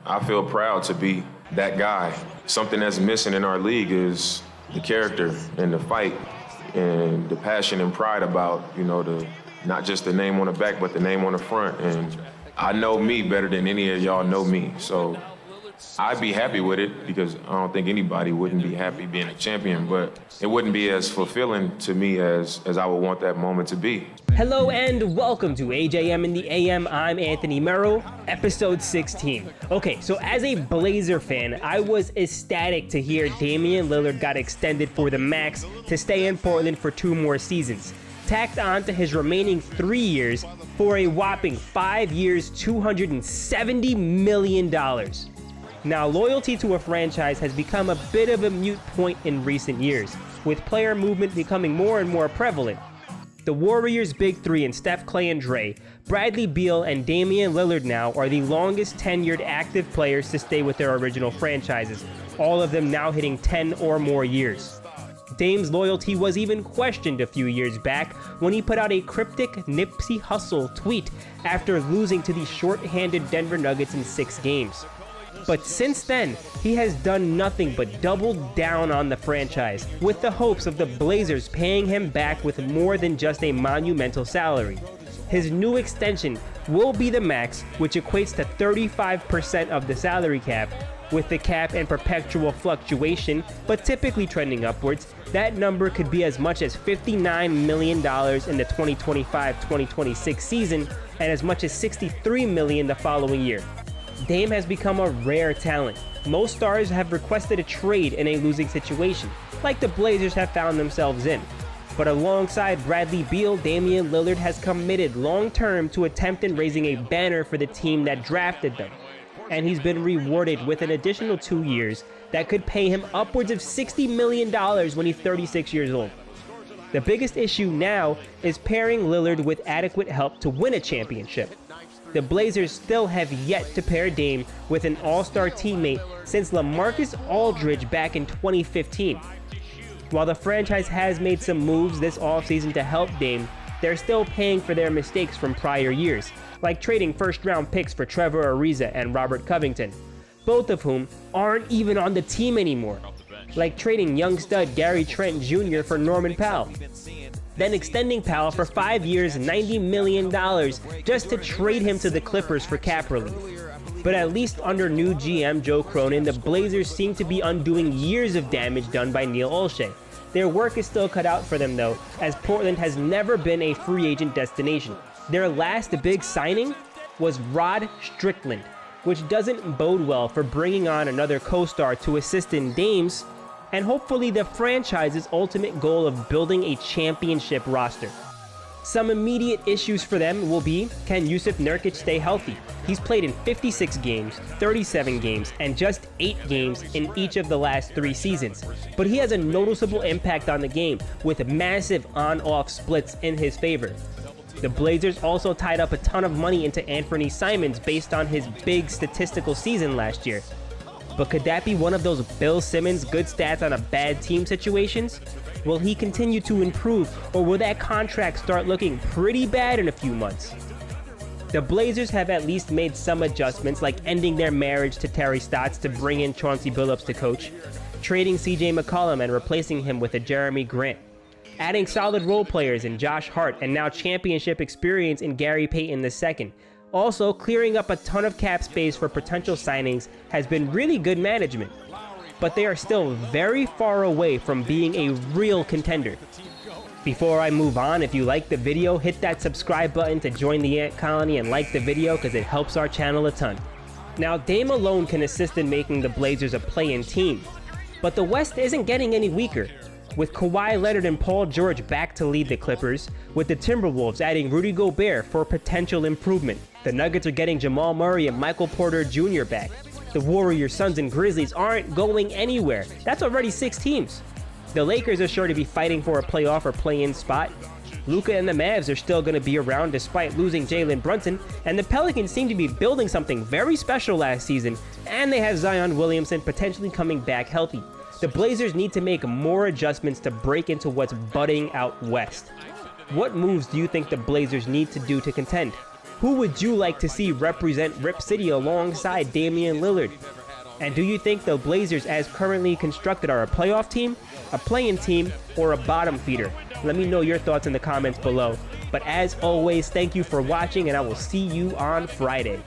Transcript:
I feel proud to be that guy. Something that's missing in our league is the character and the fight and the passion and pride about, not just the name on the back, but the name on the front. And I know me better than any of y'all know me. So I'd be happy with it because I don't think anybody wouldn't be happy being a champion, but it wouldn't be as fulfilling to me as I would want that moment to be. Hello and welcome to AJM in the AM. I'm Anthony Mero, episode 16. Okay, so as a Blazer fan, I was ecstatic to hear Damian Lillard got extended for the max to stay in Portland for 2 more seasons, tacked on to his remaining 3 years for a whopping 5 years, $270 million. Now, loyalty to a franchise has become a bit of a moot point in recent years, with player movement becoming more and more prevalent. The Warriors' big three in Steph, Clay, and Dre, Bradley Beal, and Damian Lillard now are the longest tenured active players to stay with their original franchises, all of them now hitting 10 or more years. Dame's loyalty was even questioned a few years back when he put out a cryptic Nipsey Hussle tweet after losing to the short-handed Denver Nuggets in 6 games. But since then, he has done nothing but double down on the franchise, with the hopes of the Blazers paying him back with more than just a monumental salary. His new extension will be the max, which equates to 35% of the salary cap. With the cap in perpetual fluctuation, but typically trending upwards, that number could be as much as $59 million in the 2025-2026 season, and as much as $63 million the following year. Dame has become a rare talent. Most stars have requested a trade in a losing situation, like the Blazers have found themselves in. But alongside Bradley Beal, Damian Lillard has committed long-term to attempting raising a banner for the team that drafted them. And he's been rewarded with an additional 2 years that could pay him upwards of $60 million when he's 36 years old. The biggest issue now is pairing Lillard with adequate help to win a championship. The Blazers still have yet to pair Dame with an all-star teammate since LaMarcus Aldridge back in 2015. While the franchise has made some moves this offseason to help Dame, they're still paying for their mistakes from prior years, like trading first-round picks for Trevor Ariza and Robert Covington, both of whom aren't even on the team anymore, like trading young stud Gary Trent Jr. for Norman Powell, then extending Powell for 5 years, $90 million, just to trade him to the Clippers for cap relief. But at least under new GM Joe Cronin, the Blazers seem to be undoing years of damage done by Neil Olshey. Their work is still cut out for them though, as Portland has never been a free agent destination. Their last big signing was Rod Strickland, which doesn't bode well for bringing on another co-star to assist in Dame's and hopefully the franchise's ultimate goal of building a championship roster. Some immediate issues for them will be, can Jusuf Nurkic stay healthy? He's played in 56 games, 37 games, and just 8 games in each of the last 3 seasons. But he has a noticeable impact on the game, with massive on-off splits in his favor. The Blazers also tied up a ton of money into Anthony Simons based on his big statistical season last year. But could that be one of those Bill Simmons good stats on a bad team situations? Will he continue to improve, or will that contract start looking pretty bad in a few months? The Blazers have at least made some adjustments, like ending their marriage to Terry Stotts to bring in Chauncey Billups to coach, trading CJ McCollum and replacing him with a Jeremy Grant, adding solid role players in Josh Hart and now championship experience in Gary Payton II. Also, clearing up a ton of cap space for potential signings has been really good management. But they are still very far away from being a real contender. Before I move on, if you like the video, hit that subscribe button to join the Ant Colony and like the video because it helps our channel a ton. Now, Dame alone can assist in making the Blazers a play-in team. But the West isn't getting any weaker. With Kawhi Leonard and Paul George back to lead the Clippers, with the Timberwolves adding Rudy Gobert for potential improvement, the Nuggets are getting Jamal Murray and Michael Porter Jr. back. The Warriors, Suns, and Grizzlies aren't going anywhere. That's already 6 teams. The Lakers are sure to be fighting for a playoff or play-in spot. Luka and the Mavs are still going to be around despite losing Jalen Brunson, and the Pelicans seem to be building something very special last season, and they have Zion Williamson potentially coming back healthy. The Blazers need to make more adjustments to break into what's budding out west. What moves do you think the Blazers need to do to contend? Who would you like to see represent Rip City alongside Damian Lillard? And do you think the Blazers, as currently constructed, are a playoff team, a play-in team, or a bottom feeder? Let me know your thoughts in the comments below. But as always, thank you for watching, and I will see you on Friday.